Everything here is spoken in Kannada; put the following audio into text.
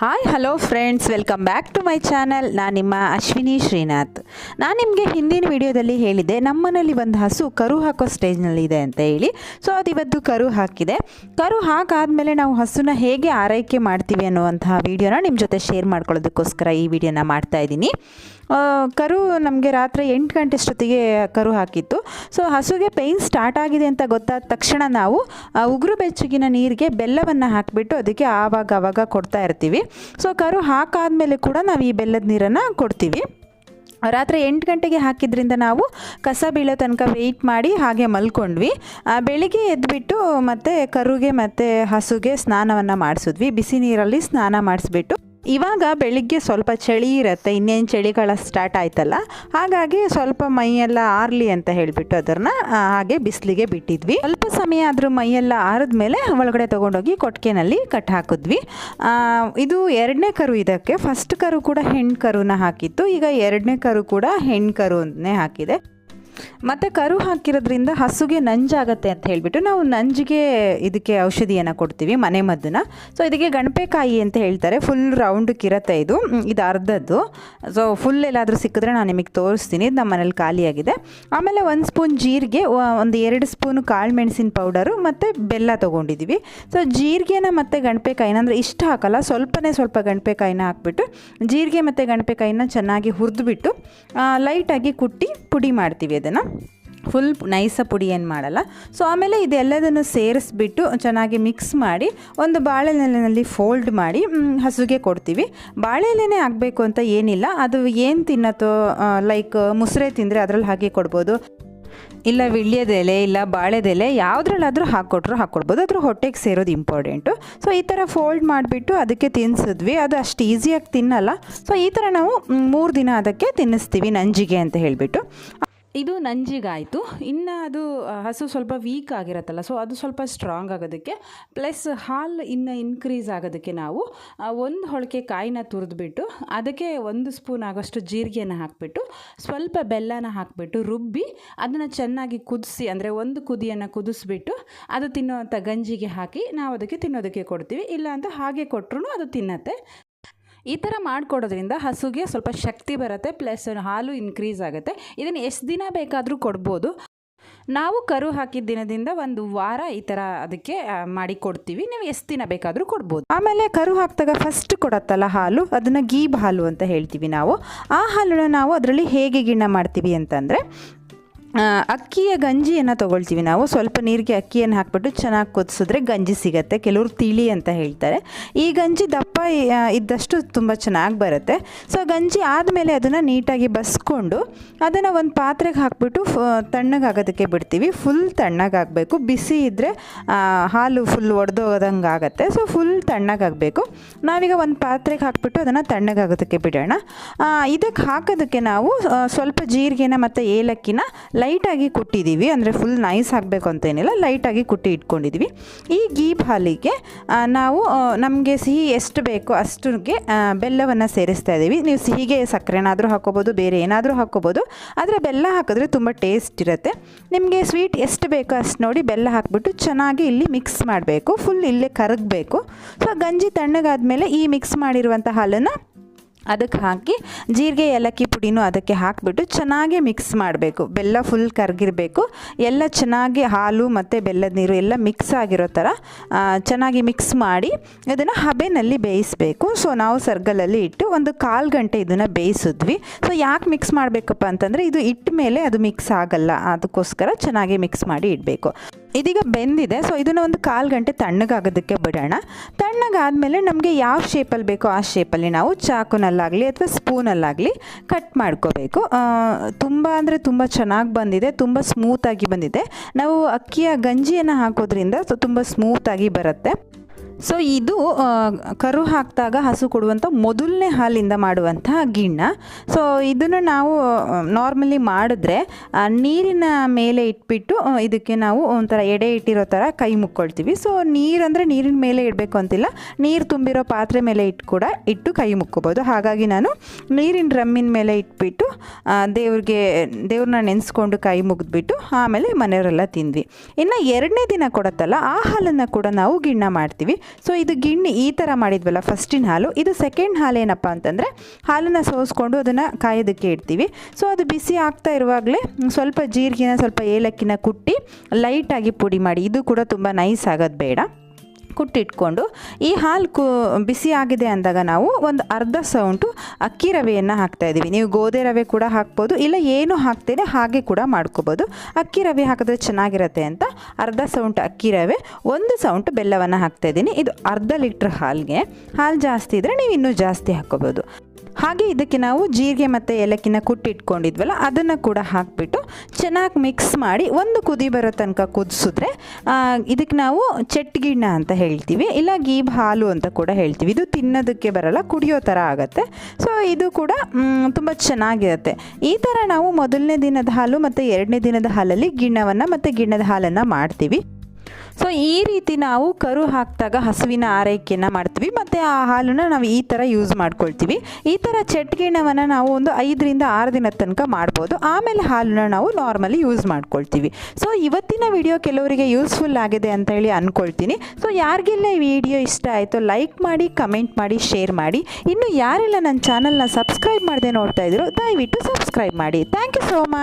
Hi hello friends, welcome back to my channel. ನಾನು ನಿಮ್ಮ ಅಶ್ವಿನಿ ಶ್ರೀನಾಥ್. ನಾನು ನಿಮಗೆ ಹಿಂದಿನ ವಿಡಿಯೋದಲ್ಲಿ ಹೇಳಿದ್ದೆ ನಮ್ಮನೇಲಿ ಒಂದು ಹಸು ಕರು ಹಾಕೋ ಸ್ಟೇಜ್ನಲ್ಲಿ ಇದೆ ಅಂತ ಹೇಳಿ. ಸೊ ಅದು ಇವತ್ತು ಕರು ಹಾಕಿದೆ. ಕರು ಹಾಕಾದ್ಮೇಲೆ ನಾವು ಹಸುನ ಹೇಗೆ ಆರೈಕೆ ಮಾಡ್ತೀವಿ ಅನ್ನುವಂತಹ ವಿಡಿಯೋನ ನಿಮ್ಮ ಜೊತೆ ಶೇರ್ ಮಾಡ್ಕೊಳ್ಳೋದಕ್ಕೋಸ್ಕರ ಈ ವಿಡಿಯೋನ ಮಾಡ್ತಾ ಇದ್ದೀನಿ. ಕರು ನಮಗೆ ರಾತ್ರಿ 8 ಗಂಟೆ ಅಷ್ಟೊತ್ತಿಗೆ ಕರು ಹಾಕಿತ್ತು. ಸೊ ಹಸುಗೆ ಪೇಯ್ನ್ ಸ್ಟಾರ್ಟ್ ಆಗಿದೆ ಅಂತ ಗೊತ್ತಾದ ತಕ್ಷಣ ನಾವು ಉಗುರು ಬೆಚ್ಚಗಿನ ನೀರಿಗೆ ಬೆಲ್ಲವನ್ನು ಹಾಕಿಬಿಟ್ಟು ಅದಕ್ಕೆ ಆವಾಗ ಕೊಡ್ತಾ ಇರ್ತೀವಿ. ಸೊ ಕರು ಹಾಕಾದ್ಮೇಲೆ ಕೂಡ ನಾವು ಈ ಬೆಲ್ಲದ ನೀರನ್ನು ಕೊಡ್ತೀವಿ. ರಾತ್ರಿ 8 ಗಂಟೆಗೆ ಹಾಕಿದ್ರಿಂದ ನಾವು ಕಸ ಬೀಳೋ ತನಕ ವೆಯ್ಟ್ ಮಾಡಿ ಹಾಗೆ ಮಲ್ಕೊಂಡ್ವಿ. ಬೆಳಿಗ್ಗೆ ಎದ್ದುಬಿಟ್ಟು ಮತ್ತು ಕರುಗೆ ಮತ್ತು ಹಸುಗೆ ಸ್ನಾನವನ್ನು ಮಾಡಿಸಿದ್ವಿ. ಬಿಸಿ ನೀರಲ್ಲಿ ಸ್ನಾನ ಮಾಡಿಸ್ಬಿಟ್ಟು ಇವಾಗ ಬೆಳಿಗ್ಗೆ ಸ್ವಲ್ಪ ಚಳಿ ಇರುತ್ತೆ, ಇನ್ನೇನು ಚಳಿಗಾಲ ಸ್ಟಾರ್ಟ್ ಆಯ್ತಲ್ಲ, ಹಾಗಾಗಿ ಸ್ವಲ್ಪ ಮೈಯೆಲ್ಲ ಆರಲಿ ಅಂತ ಹೇಳಿಬಿಟ್ಟು ಅದನ್ನು ಹಾಗೆ ಬಿಸಿಲಿಗೆ ಬಿಟ್ಟಿದ್ವಿ. ಸ್ವಲ್ಪ ಸಮಯ ಆದರೂ ಮೈಯೆಲ್ಲ ಆರಿದ್ಮೇಲೆ ಒಳಗಡೆ ತೊಗೊಂಡೋಗಿ ಕೊಟ್ಟಿಗೆನಲ್ಲಿ ಕಟ್ ಹಾಕಿದ್ವಿ. ಇದು 2ನೇ ಕರು. ಇದಕ್ಕೆ ಫಸ್ಟ್ ಕರು ಕೂಡ ಹೆಣ್ಣು ಕರುನ ಹಾಕಿತ್ತು. ಈಗ 2ನೇ ಕರು ಕೂಡ ಹೆಣ್ಣು ಕರುನೇ ಹಾಕಿದೆ. ಮತ್ತು ಕರು ಹಾಕಿರೋದ್ರಿಂದ ಹಸುಗೆ ನಂಜಾಗತ್ತೆ ಅಂತ ಹೇಳಿಬಿಟ್ಟು ನಾವು ನಂಜಿಗೆ ಇದಕ್ಕೆ ಔಷಧಿಯನ್ನು ಕೊಡ್ತೀವಿ, ಮನೆ ಮದ್ದನ್ನ. ಸೊ ಇದಕ್ಕೆ ಗಣಪೆಕಾಯಿ ಅಂತ ಹೇಳ್ತಾರೆ. ಫುಲ್ ರೌಂಡಕ್ಕೆ ಇರುತ್ತೆ ಇದು ಅರ್ಧದ್ದು. ಸೊ ಫುಲ್ ಎಲ್ಲಾದರೂ ಸಿಕ್ಕಿದ್ರೆ ನಾನು ನಿಮಗೆ ತೋರಿಸ್ತೀನಿ. ಇದು ನಮ್ಮ ಮನೇಲಿ ಖಾಲಿಯಾಗಿದೆ. ಆಮೇಲೆ 1 ಸ್ಪೂನ್ ಜೀರಿಗೆ, ಒಂದು 2 ಸ್ಪೂನು ಕಾಳು ಮೆಣಸಿನ ಪೌಡರು ಮತ್ತು ಬೆಲ್ಲ ತೊಗೊಂಡಿದ್ದೀವಿ. ಸೊ ಜೀರಿಗೆನ ಮತ್ತು ಗಣಪೆಕಾಯಿನ ಅಂದರೆ ಇಷ್ಟು ಹಾಕಲ್ಲ, ಸ್ವಲ್ಪ ಗಣಪೆಕಾಯಿನ ಹಾಕ್ಬಿಟ್ಟು ಜೀರಿಗೆ ಮತ್ತು ಗಣಪೆಕಾಯಿನ ಚೆನ್ನಾಗಿ ಹುರಿದ್ಬಿಟ್ಟು ಲೈಟಾಗಿ ಕುಟ್ಟಿ ಪುಡಿ ಮಾಡ್ತೀವಿ. ಅದನ್ನು ಫುಲ್ ನೈಸ ಪುಡಿ ಏನು ಮಾಡಲ್ಲ. ಸೊ ಆಮೇಲೆ ಇದೆಲ್ಲದನ್ನು ಸೇರಿಸ್ಬಿಟ್ಟು ಚೆನ್ನಾಗಿ ಮಿಕ್ಸ್ ಮಾಡಿ ಒಂದು ಬಾಳೆಲೆನಲ್ಲಿ ಫೋಲ್ಡ್ ಮಾಡಿ ಹಸುಗೆ ಕೊಡ್ತೀವಿ. ಬಾಳೆಲೆನೇ ಆಗಬೇಕು ಅಂತ ಏನಿಲ್ಲ, ಅದು ಏನು ತಿನ್ನತ್ತೋ, ಲೈಕ್ ಮುಸ್ರೆ ತಿಂದರೆ ಅದರಲ್ಲಿ ಹಾಕಿ ಕೊಡ್ಬೋದು, ಇಲ್ಲ ವಿಳ್ಯದೆಲೆ ಇಲ್ಲ ಬಾಳೆದೆಲೆ ಯಾವುದ್ರಲ್ಲಾದರೂ ಹಾಕ್ಕೊಡ್ಬೋದು. ಅದ್ರ ಹೊಟ್ಟೆಗೆ ಸೇರೋದು ಇಂಪಾರ್ಟೆಂಟು. ಸೊ ಈ ಥರ ಫೋಲ್ಡ್ ಮಾಡಿಬಿಟ್ಟು ಅದಕ್ಕೆ ತಿನ್ನಿಸಿದ್ವಿ. ಅದು ಅಷ್ಟು ಈಸಿಯಾಗಿ ತಿನ್ನಲ್ಲ. ಸೊ ಈ ಥರ ನಾವು 3 ದಿನ ಅದಕ್ಕೆ ತಿನ್ನಿಸ್ತೀವಿ ನಂಜಿಗೆ ಅಂತ ಹೇಳಿಬಿಟ್ಟು. ಇದು ನಂಜಿಗಾಯಿತು. ಇನ್ನು ಅದು ಹಸು ಸ್ವಲ್ಪ ವೀಕ್ ಆಗಿರತ್ತಲ್ಲ, ಸೊ ಅದು ಸ್ವಲ್ಪ ಸ್ಟ್ರಾಂಗ್ ಆಗೋದಕ್ಕೆ ಪ್ಲಸ್ ಹಾಲು ಇನ್ನು ಇನ್ಕ್ರೀಸ್ ಆಗೋದಕ್ಕೆ ನಾವು 1 ಹೊಳಕೆ ಕಾಯಿನ ತುರಿದ್ಬಿಟ್ಟು ಅದಕ್ಕೆ 1 ಸ್ಪೂನ್ ಆಗೋಷ್ಟು ಜೀರಿಗೆನ ಹಾಕಿಬಿಟ್ಟು ಸ್ವಲ್ಪ ಬೆಲ್ಲನ ಹಾಕಿಬಿಟ್ಟು ರುಬ್ಬಿ ಅದನ್ನು ಚೆನ್ನಾಗಿ ಕುದಿಸಿ, ಅಂದರೆ 1 ಕುದಿಯನ್ನು ಕುದಿಸ್ಬಿಟ್ಟು ಅದು ತಿನ್ನೋವಂಥ ಗಂಜಿಗೆ ಹಾಕಿ ನಾವು ಅದಕ್ಕೆ ತಿನ್ನೋದಕ್ಕೆ ಕೊಡ್ತೀವಿ. ಇಲ್ಲಾಂತ ಹಾಗೆ ಕೊಟ್ಟರು ಅದು ತಿನ್ನತ್ತೆ. ಈ ಥರ ಮಾಡಿಕೊಡೋದ್ರಿಂದ ಹಸುಗೆ ಸ್ವಲ್ಪ ಶಕ್ತಿ ಬರುತ್ತೆ, ಪ್ಲಸ್ ಹಾಲು ಇನ್ಕ್ರೀಸ್ ಆಗುತ್ತೆ. ಇದನ್ನು ಎಷ್ಟು ದಿನ ಬೇಕಾದರೂ ಕೊಡ್ಬೋದು. ನಾವು ಕರು ಹಾಕಿದ ದಿನದಿಂದ 1 ವಾರ ಈ ಥರ ಅದಕ್ಕೆ ಮಾಡಿ ಕೊಡ್ತೀವಿ. ನೀವು ಎಷ್ಟು ದಿನ ಬೇಕಾದರೂ ಕೊಡ್ಬೋದು. ಆಮೇಲೆ ಕರು ಹಾಕಿದಾಗ ಫಸ್ಟ್ ಕೊಡತ್ತಲ್ಲ ಹಾಲು, ಅದನ್ನು ಗೀಬ್ ಹಾಲು ಅಂತ ಹೇಳ್ತೀವಿ ನಾವು. ಆ ಹಾಲನ್ನು ನಾವು ಅದರಲ್ಲಿ ಹೇಗೆ ಗಿಣ್ಣ ಮಾಡ್ತೀವಿ ಅಂತಂದರೆ, ಅಕ್ಕಿಯ ಗಂಜಿಯನ್ನು ತೊಗೊಳ್ತೀವಿ ನಾವು. ಸ್ವಲ್ಪ ನೀರಿಗೆ ಅಕ್ಕಿಯನ್ನು ಹಾಕ್ಬಿಟ್ಟು ಚೆನ್ನಾಗಿ ಕುದಿಸಿದ್ರೆ ಗಂಜಿ ಸಿಗುತ್ತೆ. ಕೆಲವರು ತಿಳಿ ಅಂತ ಹೇಳ್ತಾರೆ. ಈ ಗಂಜಿ ದಪ್ಪ ಇದ್ದಷ್ಟು ತುಂಬ ಚೆನ್ನಾಗಿ ಬರುತ್ತೆ. ಸೊ ಗಂಜಿ ಆದಮೇಲೆ ಅದನ್ನು ನೀಟಾಗಿ ಬಸ್ಕೊಂಡು ಅದನ್ನು ಒಂದು ಪಾತ್ರೆಗೆ ಹಾಕ್ಬಿಟ್ಟು ತಣ್ಣಗಾಗೋದಕ್ಕೆ ಬಿಡ್ತೀವಿ. ಫುಲ್ ತಣ್ಣಗಾಗಬೇಕು. ಬಿಸಿ ಇದ್ದರೆ ಹಾಲು ಫುಲ್ ಒಡೆದೋದಂಗೆ ಆಗುತ್ತೆ. ಸೊ ಫುಲ್ ತಣ್ಣಗಾಗಬೇಕು. ನಾವೀಗ ಒಂದು ಪಾತ್ರೆಗೆ ಹಾಕ್ಬಿಟ್ಟು ಅದನ್ನು ತಣ್ಣಗಾಗೋದಕ್ಕೆ ಬಿಡೋಣ. ಇದಕ್ಕೆ ಹಾಕೋದಕ್ಕೆ ನಾವು ಸ್ವಲ್ಪ ಜೀರಿಗೆನ ಮತ್ತು ಏಲಕ್ಕಿನ ಲೈಟಾಗಿ ಕುಟ್ಟಿದ್ದೀವಿ. ಅಂದರೆ ಫುಲ್ ನೈಸ್ ಆಗಬೇಕು ಅಂತೇನಿಲ್ಲ, ಲೈಟಾಗಿ ಕುಟ್ಟಿ ಇಟ್ಕೊಂಡಿದ್ದೀವಿ. ಈ ಗೀಬ್ ಹಾಲಿಗೆ ನಾವು ನಮಗೆ ಸಿಹಿ ಎಷ್ಟು ಬೇಕೋ ಅಷ್ಟಿಗೆ ಬೆಲ್ಲವನ್ನು ಸೇರಿಸ್ತಾ ಇದ್ದೀವಿ. ನೀವು ಸಿಹಿಗೆ ಸಕ್ಕರೆನಾದರೂ ಹಾಕ್ಕೋಬೋದು, ಬೇರೆ ಏನಾದರೂ ಹಾಕ್ಕೋಬೋದು. ಆದರೆ ಬೆಲ್ಲ ಹಾಕಿದ್ರೆ ತುಂಬ ಟೇಸ್ಟ್ ಇರುತ್ತೆ. ನಿಮಗೆ ಸ್ವೀಟ್ ಎಷ್ಟು ಬೇಕೋ ಅಷ್ಟು ನೋಡಿ ಬೆಲ್ಲ ಹಾಕಿಬಿಟ್ಟು ಚೆನ್ನಾಗಿ ಇಲ್ಲಿ ಮಿಕ್ಸ್ ಮಾಡಬೇಕು. ಫುಲ್ ಇಲ್ಲೇ ಕರಗಬೇಕು. ಸೊ ಗಂಜಿ ತಣ್ಣಗಾದ್ಮೇಲೆ ಈ ಮಿಕ್ಸ್ ಮಾಡಿರುವಂಥ ಹಾಲನ್ನು ಅದಕ್ಕೆ ಹಾಕಿ ಜೀರಿಗೆ ಏಲಕ್ಕಿ ಪುಡಿನೂ ಅದಕ್ಕೆ ಹಾಕಿಬಿಟ್ಟು ಚೆನ್ನಾಗಿ ಮಿಕ್ಸ್ ಮಾಡಬೇಕು. ಬೆಲ್ಲ ಫುಲ್ ಕರಗಿರಬೇಕು. ಎಲ್ಲ ಚೆನ್ನಾಗಿ ಹಾಲು ಮತ್ತು ಬೆಲ್ಲದ ನೀರು ಎಲ್ಲ ಮಿಕ್ಸ್ ಆಗಿರೋ ಥರ ಚೆನ್ನಾಗಿ ಮಿಕ್ಸ್ ಮಾಡಿ ಅದನ್ನು ಹಬೆನಲ್ಲಿ ಬೇಯಿಸಬೇಕು. ಸೊ ನಾವು ಸರ್ಗಲಲ್ಲಿ ಇಟ್ಟು 1/4 ಗಂಟೆ ಇದನ್ನು ಬೇಯಿಸಿದ್ವಿ. ಸೊ ಯಾಕೆ ಮಿಕ್ಸ್ ಮಾಡಬೇಕಪ್ಪ ಅಂತಂದರೆ ಇದು ಇಟ್ಟ ಮೇಲೆ ಅದು ಮಿಕ್ಸ್ ಆಗಲ್ಲ, ಅದಕ್ಕೋಸ್ಕರ ಚೆನ್ನಾಗಿ ಮಿಕ್ಸ್ ಮಾಡಿ ಇಡಬೇಕು. ಇದೀಗ ಬೆಂದಿದೆ. ಸೊ ಇದನ್ನು 1/4 ಗಂಟೆ ತಣ್ಣಗಾಗೋದಕ್ಕೆ ಬಿಡೋಣ. ತಣ್ಣಗಾದಮೇಲೆ ನಮಗೆ ಯಾವ ಶೇಪಲ್ಲಿ ಬೇಕೋ ಆ ಶೇಪಲ್ಲಿ ನಾವು ಚಾಕುನಲ್ಲಾಗಲಿ ಅಥವಾ ಸ್ಪೂನಲ್ಲಾಗಲಿ ಕಟ್ ಮಾಡ್ಕೋಬೇಕು. ತುಂಬ ಅಂದರೆ ತುಂಬ ಚೆನ್ನಾಗಿ ಬಂದಿದೆ, ತುಂಬ ಸ್ಮೂತಾಗಿ ಬಂದಿದೆ. ನಾವು ಅಕ್ಕಿಯ ಗಂಜಿಯನ್ನು ಹಾಕೋದ್ರಿಂದ ತುಂಬ ಸ್ಮೂತಾಗಿ ಬರುತ್ತೆ. ಸೊ ಇದು ಕರು ಹಾಕಿದಾಗ ಹಸು ಕೊಡುವಂಥ ಮೊದಲನೇ ಹಾಲಿಂದ ಮಾಡುವಂತಹ ಗಿಣ್ಣ. ಸೊ ಇದನ್ನು ನಾವು ನಾರ್ಮಲಿ ಮಾಡಿದ್ರೆ ನೀರಿನ ಮೇಲೆ ಇಟ್ಬಿಟ್ಟು ಇದಕ್ಕೆ ನಾವು ಒಂಥರ ಎಡೆ ಇಟ್ಟಿರೋ ಥರ ಕೈ ಮುಕ್ಕೊಳ್ತೀವಿ. ಸೊ ನೀರಂದರೆ ನೀರಿನ ಮೇಲೆ ಇಡಬೇಕು ಅಂತಿಲ್ಲ, ನೀರು ತುಂಬಿರೋ ಪಾತ್ರೆ ಮೇಲೆ ಇಟ್ಟು ಕೈ ಮುಕ್ಕೋಬೋದು. ಹಾಗಾಗಿ ನಾನು ನೀರಿನ ಡ್ರಮ್ಮಿನ ಮೇಲೆ ಇಟ್ಬಿಟ್ಟು ದೇವ್ರನ್ನ ನೆನೆಸ್ಕೊಂಡು ಕೈ ಮುಗಿದ್ಬಿಟ್ಟು ಆಮೇಲೆ ಮನೆಯವರೆಲ್ಲ ತಿಂದ್ವಿ. ಇನ್ನು 2ನೇ ದಿನ ಕೊಡುತ್ತಲ್ಲ ಆ ಹಾಲನ್ನು ಕೂಡ ನಾವು ಗಿಣ್ಣ ಮಾಡ್ತೀವಿ. ಸೊ ಇದು ಗಿಣ್ಣಿ ಈ ಥರ ಮಾಡಿದ್ವಲ್ಲ ಫಸ್ಟಿನ ಹಾಲು, ಇದು ಸೆಕೆಂಡ್ ಹಾಲು ಏನಪ್ಪ ಅಂತಂದರೆ ಹಾಲನ್ನು ಸೋಸ್ಕೊಂಡು ಅದನ್ನು ಕಾಯೋದಕ್ಕೆ ಇಡ್ತೀವಿ. ಸೊ ಅದು ಬಿಸಿ ಆಗ್ತಾ ಇರುವಾಗಲೇ ಸ್ವಲ್ಪ ಜೀರಿಗೆನ ಸ್ವಲ್ಪ ಏಲಕ್ಕಿನ ಕುಟ್ಟಿ ಲೈಟಾಗಿ ಪುಡಿ ಮಾಡಿ, ಇದು ಕೂಡ ತುಂಬ ನೈಸ್ ಆಗೋದು ಬೇಡ, ಕುಟ್ಟಿಟ್ಕೊಂಡು ಈ ಹಾಲು ಬಿಸಿ ಆಗಿದೆ ಅಂದಾಗ ನಾವು ಒಂದು ಅರ್ಧ ಸೌಂಟು ಅಕ್ಕಿ ರವೆಯನ್ನು ಹಾಕ್ತಾಯಿದ್ದೀವಿ. ನೀವು ಗೋಧಿ ರವೆ ಕೂಡ ಹಾಕ್ಬೋದು, ಇಲ್ಲ ಏನು ಹಾಕ್ತೇನೆ ಹಾಗೆ ಕೂಡ ಮಾಡ್ಕೋಬೋದು. ಅಕ್ಕಿ ರವೆ ಹಾಕಿದ್ರೆ ಚೆನ್ನಾಗಿರುತ್ತೆ ಅಂತ ಅರ್ಧ ಸೌಂಟು ಅಕ್ಕಿ ರವೆ, 1 ಸೌಂಟು ಬೆಲ್ಲವನ್ನು ಹಾಕ್ತಾಯಿದ್ದೀನಿ. ಇದು ಅರ್ಧ ಲೀಟ್ರ್ ಹಾಲಿಗೆ. ಹಾಲು ಜಾಸ್ತಿ ಇದ್ದರೆ ನೀವು ಇನ್ನೂ ಜಾಸ್ತಿ ಹಾಕ್ಕೋಬೋದು. ಹಾಗೆ ಇದಕ್ಕೆ ನಾವು ಜೀರಿಗೆ ಮತ್ತು ಏಲಕ್ಕಿನ ಕುಟ್ಟಿಟ್ಕೊಂಡಿದ್ವಲ್ಲ ಅದನ್ನು ಕೂಡ ಹಾಕಿಬಿಟ್ಟು ಚೆನ್ನಾಗಿ ಮಿಕ್ಸ್ ಮಾಡಿ ಒಂದು ಕುದಿ ಬರೋ ತನಕ ಕುದಿಸಿದ್ರೆ ಇದಕ್ಕೆ ನಾವು ಚಟ್ಗಿಣ್ಣ ಅಂತ ಹೇಳ್ತೀವಿ, ಇಲ್ಲ ಗೀಬ್ ಹಾಲು ಅಂತ ಕೂಡ ಹೇಳ್ತೀವಿ. ಇದು ತಿನ್ನೋದಕ್ಕೆ ಬರಲ್ಲ, ಕುಡಿಯೋ ಥರ ಆಗುತ್ತೆ. ಸೊ ಇದು ಕೂಡ ತುಂಬ ಚೆನ್ನಾಗಿರುತ್ತೆ. ಈ ಥರ ನಾವು ಮೊದಲನೇ ದಿನದ ಹಾಲು ಮತ್ತು 2ನೇ ದಿನದ ಹಾಲಲ್ಲಿ ಗಿಣ್ಣವನ್ನು ಮತ್ತು ಗಿಣ್ಣದ ಹಾಲನ್ನು ಮಾಡ್ತೀವಿ. ಸೊ ಈ ರೀತಿ ನಾವು ಕರು ಹಾಕಿದಾಗ ಹಸುವಿನ ಆರೈಕೆಯನ್ನು ಮಾಡ್ತೀವಿ ಮತ್ತು ಆ ಹಾಲನ್ನು ನಾವು ಈ ಥರ ಯೂಸ್ ಮಾಡ್ಕೊಳ್ತೀವಿ. ಈ ಥರ ಚಟ್ಗಿಣ್ಣವನ್ನು ನಾವು ಒಂದು 5 ರಿಂದ 6 ದಿನದ ತನಕ ಮಾಡ್ಬೋದು. ಆಮೇಲೆ ಹಾಲನ್ನು ನಾವು ನಾರ್ಮಲಿ ಯೂಸ್ ಮಾಡ್ಕೊಳ್ತೀವಿ. ಸೊ ಇವತ್ತಿನ ವಿಡಿಯೋ ಕೆಲವರಿಗೆ ಯೂಸ್ಫುಲ್ ಆಗಿದೆ ಅಂತ ಹೇಳಿ ಅಂದ್ಕೊಳ್ತೀನಿ. ಸೊ ಯಾರಿಗೆಲ್ಲ ಈ ವಿಡಿಯೋ ಇಷ್ಟ ಆಯಿತು ಲೈಕ್ ಮಾಡಿ, ಕಮೆಂಟ್ ಮಾಡಿ, ಶೇರ್ ಮಾಡಿ. ಇನ್ನು ಯಾರೆಲ್ಲ ನನ್ನ ಚಾನಲ್ನ ಸಬ್ಸ್ಕ್ರೈಬ್ ಮಾಡದೆ ನೋಡ್ತಾ ಇದ್ದೀರೋ ದಯವಿಟ್ಟು ಸಬ್ಸ್ಕ್ರೈಬ್ ಮಾಡಿ. Thank you so much.